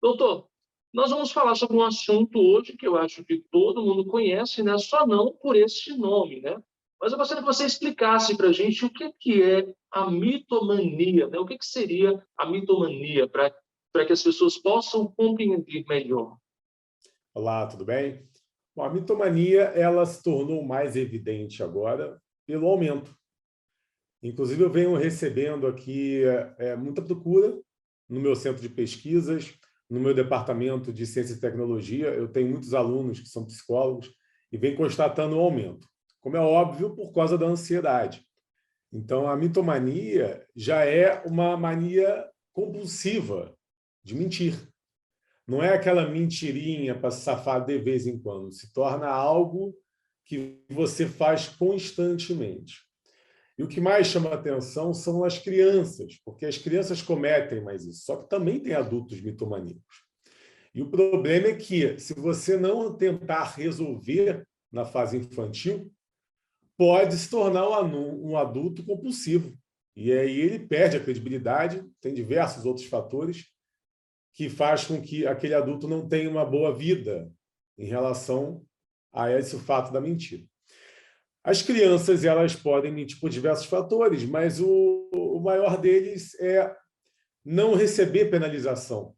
Doutor, nós vamos falar sobre um assunto hoje que eu acho que todo mundo conhece, né? Só não por este nome, né? Mas eu gostaria que você explicasse para a gente o que é a mitomania, né? O que seria a mitomania, para que as pessoas possam compreender melhor. Olá, tudo bem? Bom, a mitomania ela se tornou mais evidente agora pelo aumento. Inclusive, eu venho recebendo aqui muita procura no meu centro de pesquisas, no meu departamento de ciência e tecnologia. Eu tenho muitos alunos que são psicólogos e vem constatando o aumento, como é óbvio, por causa da ansiedade. Então, a mitomania já é uma mania compulsiva de mentir. Não é aquela mentirinha para se safar de vez em quando. Se torna algo que você faz constantemente. E o que mais chama a atenção são as crianças, porque as crianças cometem mais isso. Só que também tem adultos mitomaníacos. E o problema é que, se você não tentar resolver na fase infantil, pode se tornar um adulto compulsivo. E aí ele perde a credibilidade, tem diversos outros fatores que faz com que aquele adulto não tenha uma boa vida em relação a esse fato da mentira. As crianças elas podem mentir por diversos fatores, mas o maior deles é não receber penalização.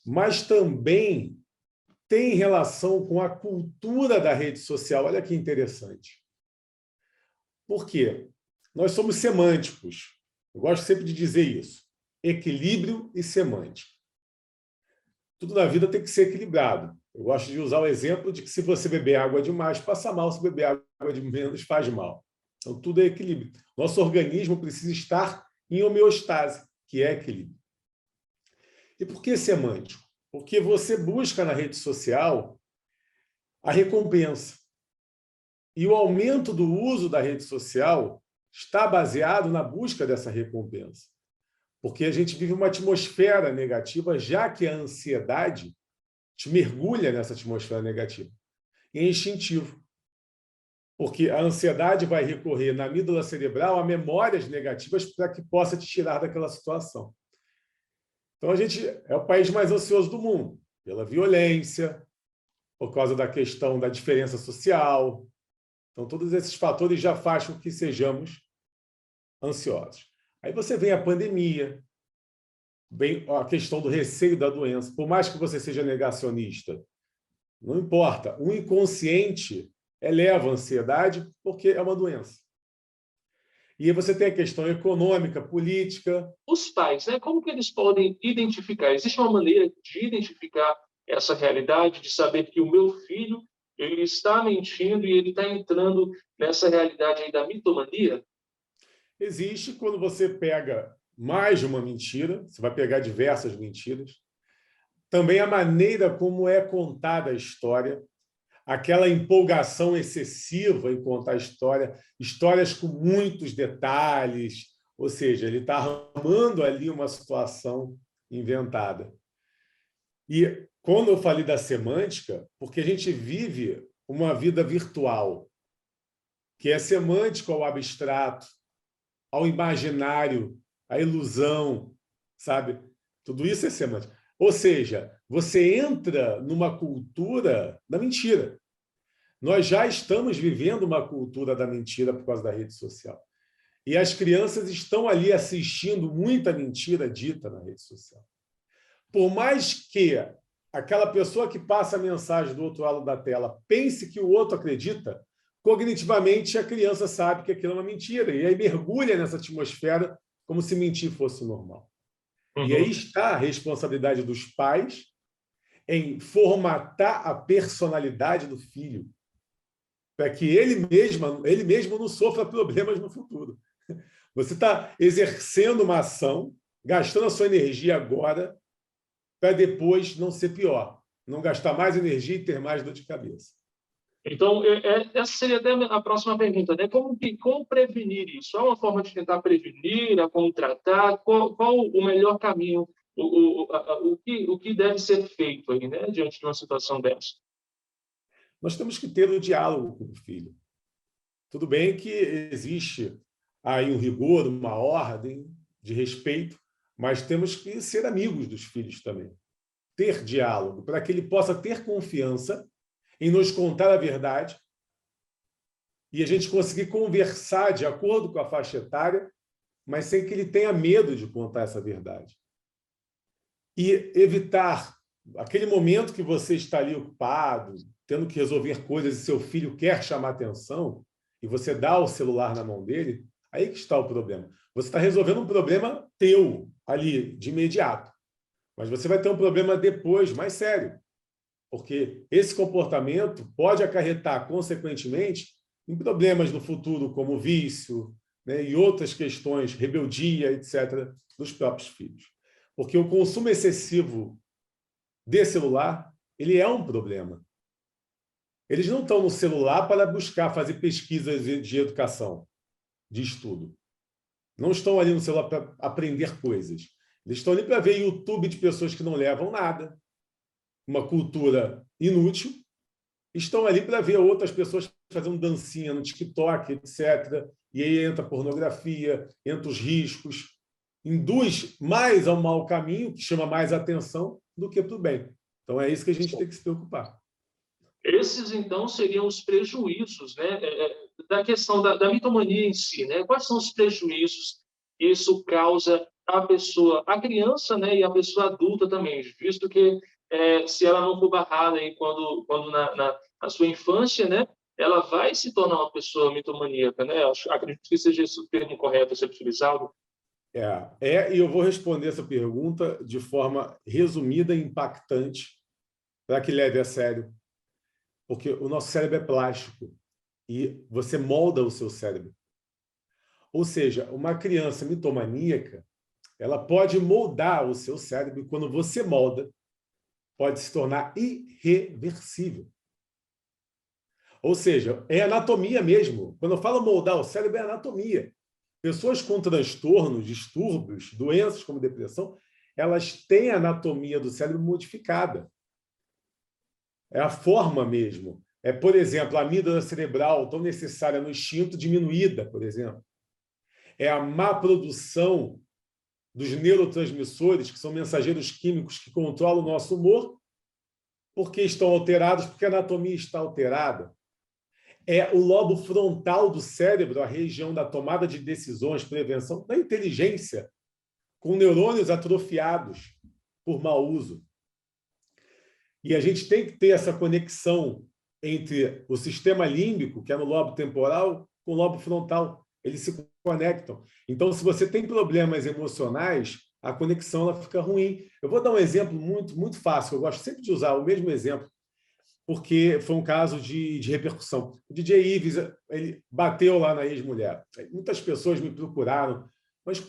Mas também tem relação com a cultura da rede social. Olha que interessante. Por quê? Nós somos semânticos. Eu gosto sempre de dizer isso. Equilíbrio e semântica. Tudo na vida tem que ser equilibrado. Eu gosto de usar o exemplo de que se você beber água demais, passa mal. Se beber água de menos, faz mal. Então, tudo é equilíbrio. Nosso organismo precisa estar em homeostase, que é equilíbrio. E por que semântico? Porque você busca na rede social a recompensa. E o aumento do uso da rede social está baseado na busca dessa recompensa. Porque a gente vive uma atmosfera negativa, já que a ansiedade te mergulha nessa atmosfera negativa. E é instintivo. Porque a ansiedade vai recorrer na amígdala cerebral a memórias negativas para que possa te tirar daquela situação. Então, a gente é o país mais ansioso do mundo, pela violência, por causa da questão da diferença social. Então, todos esses fatores já fazem com que sejamos ansiosos. Aí você vem a pandemia, vem a questão do receio da doença. Por mais que você seja negacionista, não importa. O inconsciente eleva a ansiedade porque é uma doença. E aí você tem a questão econômica, política. Os pais, né? Como que eles podem identificar? Existe uma maneira de identificar essa realidade, de saber que o meu filho ele está mentindo e ele está entrando nessa realidade aí da mitomania? Existe quando você pega mais de uma mentira, você vai pegar diversas mentiras. Também a maneira como é contada a história, aquela empolgação excessiva em contar a história, histórias com muitos detalhes, ou seja, ele está armando ali uma situação inventada. E quando eu falei da semântica, porque a gente vive uma vida virtual, que é semântico ao abstrato, ao imaginário, à ilusão, sabe? Tudo isso é semântica. Ou seja, você entra numa cultura da mentira. Nós já estamos vivendo uma cultura da mentira por causa da rede social. E as crianças estão ali assistindo muita mentira dita na rede social. Por mais que aquela pessoa que passa a mensagem do outro lado da tela pense que o outro acredita, cognitivamente a criança sabe que aquilo é uma mentira e aí mergulha nessa atmosfera como se mentir fosse normal. E aí está a responsabilidade dos pais em formatar a personalidade do filho para que ele mesmo não sofra problemas no futuro. Você está exercendo uma ação, gastando a sua energia agora para depois não ser pior, não gastar mais energia e ter mais dor de cabeça. Então, essa seria até a próxima pergunta, né? Como prevenir isso? Há uma forma de tentar prevenir, a como tratar? Qual o melhor caminho? O que deve ser feito aí, né? Diante de uma situação dessa? Nós temos que ter um diálogo com o filho. Tudo bem que existe aí um rigor, uma ordem de respeito, mas temos que ser amigos dos filhos também. Ter diálogo, para que ele possa ter confiança em nos contar a verdade e a gente conseguir conversar de acordo com a faixa etária, mas sem que ele tenha medo de contar essa verdade. E evitar aquele momento que você está ali ocupado, tendo que resolver coisas e seu filho quer chamar atenção, e você dá o celular na mão dele, aí que está o problema. Você está resolvendo um problema teu ali, de imediato. Mas você vai ter um problema depois, mais sério. Porque esse comportamento pode acarretar, consequentemente, em problemas no futuro, como vício, né, e outras questões, rebeldia, etc., dos próprios filhos. Porque o consumo excessivo de celular, ele é um problema. Eles não estão no celular para buscar fazer pesquisas de educação, de estudo. Não estão ali no celular para aprender coisas. Eles estão ali para ver YouTube de pessoas que não levam nada, uma cultura inútil. Estão ali para ver outras pessoas fazendo dancinha no TikTok, etc. E aí entra a pornografia, entra os riscos, induz mais ao mau caminho, que chama mais atenção, do que para o bem. Então, é isso que a gente tem que se preocupar. Esses, então, seriam os prejuízos, né, da questão da mitomania em si, né? Quais são os prejuízos que isso causa à pessoa, à criança, né, e à pessoa adulta também, visto que se ela não for barrada aí quando na sua infância, né, ela vai se tornar uma pessoa mitomaníaca, né? Acredito que seja esse o termo correto a ser utilizado. E eu vou responder essa pergunta de forma resumida e impactante, para que leve a sério. Porque o nosso cérebro é plástico e você molda o seu cérebro. Ou seja, uma criança mitomaníaca, ela pode moldar o seu cérebro e quando você molda, pode se tornar irreversível. Ou seja, é anatomia mesmo. Quando eu falo moldar o cérebro, é anatomia. Pessoas com transtornos, distúrbios, doenças como depressão, elas têm a anatomia do cérebro modificada. É a forma mesmo. Por exemplo, a amígdala cerebral, tão necessária no instinto, diminuída, por exemplo. É a má produção dos neurotransmissores, que são mensageiros químicos que controlam o nosso humor, porque estão alterados, porque a anatomia está alterada. É o lobo frontal do cérebro, a região da tomada de decisões, prevenção, da inteligência, com neurônios atrofiados por mau uso. E a gente tem que ter essa conexão entre o sistema límbico, que é no lobo temporal, com o lobo frontal. Eles se conectam. Então, se você tem problemas emocionais, a conexão ela fica ruim. Eu vou dar um exemplo muito fácil. Eu gosto sempre de usar o mesmo exemplo, porque foi um caso de repercussão. O DJ Ives, ele bateu lá na ex-mulher. Muitas pessoas me procuraram, mas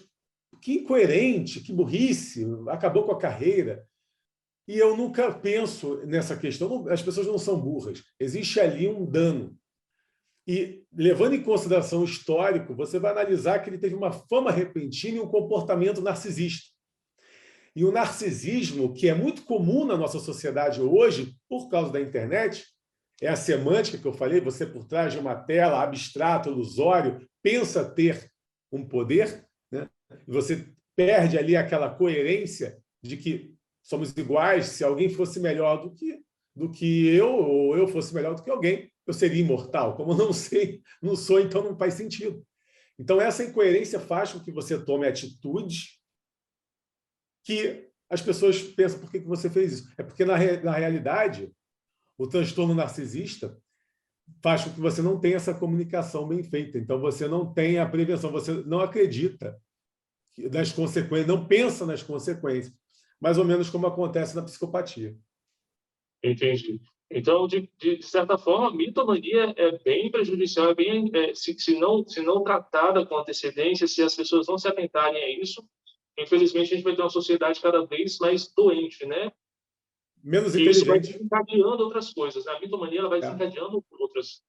que incoerente, que burrice, acabou com a carreira. E eu nunca penso nessa questão. As pessoas não são burras. Existe ali um dano. E, levando em consideração o histórico, você vai analisar que ele teve uma fama repentina e um comportamento narcisista. E o narcisismo, que é muito comum na nossa sociedade hoje, por causa da internet, é a semântica que eu falei, você por trás de uma tela, abstrato, ilusório, pensa ter um poder, né? E você perde ali aquela coerência de que somos iguais, se alguém fosse melhor do que eu, ou eu fosse melhor do que alguém, eu seria imortal. Como eu não sei, não sou, então não faz sentido. Então, essa incoerência faz com que você tome atitudes que as pessoas pensam, por que você fez isso? É porque, na realidade, o transtorno narcisista faz com que você não tenha essa comunicação bem feita. Então, você não tem a prevenção, você não acredita nas consequências, não pensa nas consequências, mais ou menos como acontece na psicopatia. Entendi. Então, de certa forma, a mitomania é bem prejudicial, se não tratada com antecedência, se as pessoas não se atentarem a isso, infelizmente a gente vai ter uma sociedade cada vez mais doente, né? Menos e isso vai inteligente. desencadeando outras coisas. A mitomania ela vai desencadeando outras.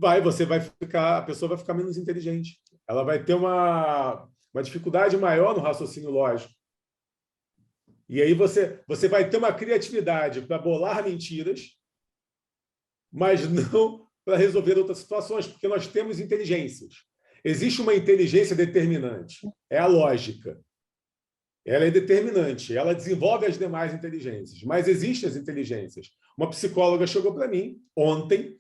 A pessoa vai ficar menos inteligente. Ela vai ter uma dificuldade maior no raciocínio lógico. E aí você vai ter uma criatividade para bolar mentiras, mas não para resolver outras situações, porque nós temos inteligências. Existe uma inteligência determinante, é a lógica. ela é determinante, ela desenvolve as demais inteligências, mas existem as inteligências. Uma psicóloga chegou para mim ontem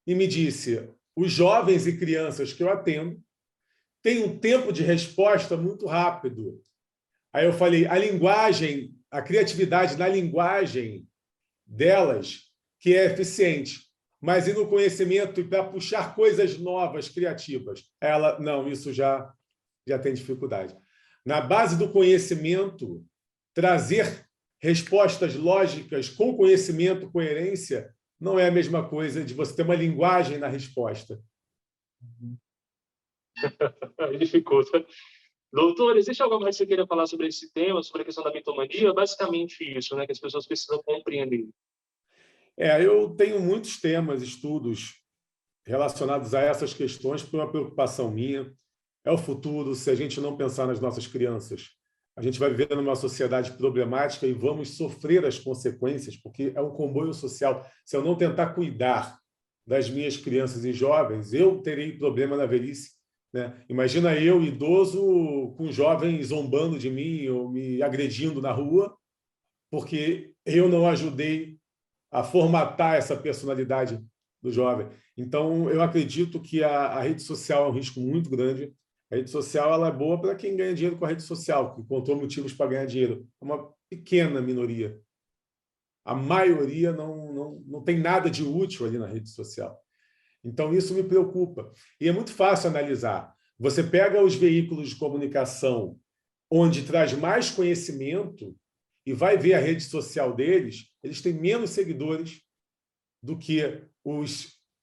e me disse: os jovens e crianças que eu atendo têm um tempo de resposta muito rápido. Aí eu falei: a linguagem, a criatividade na linguagem delas que é eficiente, mas e no conhecimento e para puxar coisas novas, criativas? Ela, não, isso já tem dificuldade. Na base do conhecimento, trazer respostas lógicas com conhecimento, coerência, não é a mesma coisa de você ter uma linguagem na resposta. Dificulta. Doutor, existe algo mais que você queira falar sobre esse tema, sobre a questão da mitomania? Basicamente isso, né, que as pessoas precisam compreender. Eu tenho muitos temas, estudos relacionados a essas questões, por uma preocupação minha. É o futuro. Se a gente não pensar nas nossas crianças, a gente vai viver numa sociedade problemática e vamos sofrer as consequências, porque é um comboio social. Se eu não tentar cuidar das minhas crianças e jovens, eu terei problema na velhice, né? Imagina eu, idoso, com jovens zombando de mim ou me agredindo na rua, porque eu não ajudei a formatar essa personalidade do jovem. Então, eu acredito que a rede social é um risco muito grande. A rede social ela é boa para quem ganha dinheiro com a rede social, que encontrou motivos para ganhar dinheiro. É uma pequena minoria. A maioria não tem nada de útil ali na rede social. Então, isso me preocupa. E é muito fácil analisar. Você pega os veículos de comunicação onde traz mais conhecimento e vai ver a rede social deles, eles têm menos seguidores do que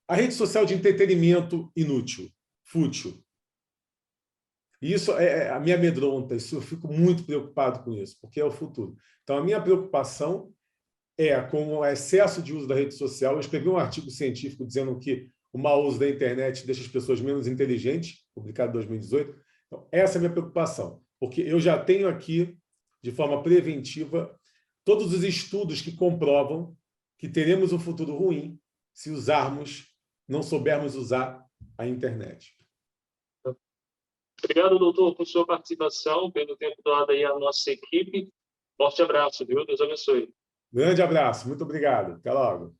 a rede social de entretenimento inútil, fútil. E isso a minha amedronta, isso eu fico muito preocupado com isso, porque é o futuro. Então, a minha preocupação é com o excesso de uso da rede social. Eu escrevi um artigo científico dizendo que o mau uso da internet deixa as pessoas menos inteligentes, publicado em 2018. Então, essa é a minha preocupação, porque eu já tenho aqui, de forma preventiva, todos os estudos que comprovam que teremos um futuro ruim se não soubermos usar a internet. Obrigado, doutor, por sua participação, pelo tempo dado aí à nossa equipe. Forte abraço, viu? Deus abençoe. Grande abraço, muito obrigado. Até logo.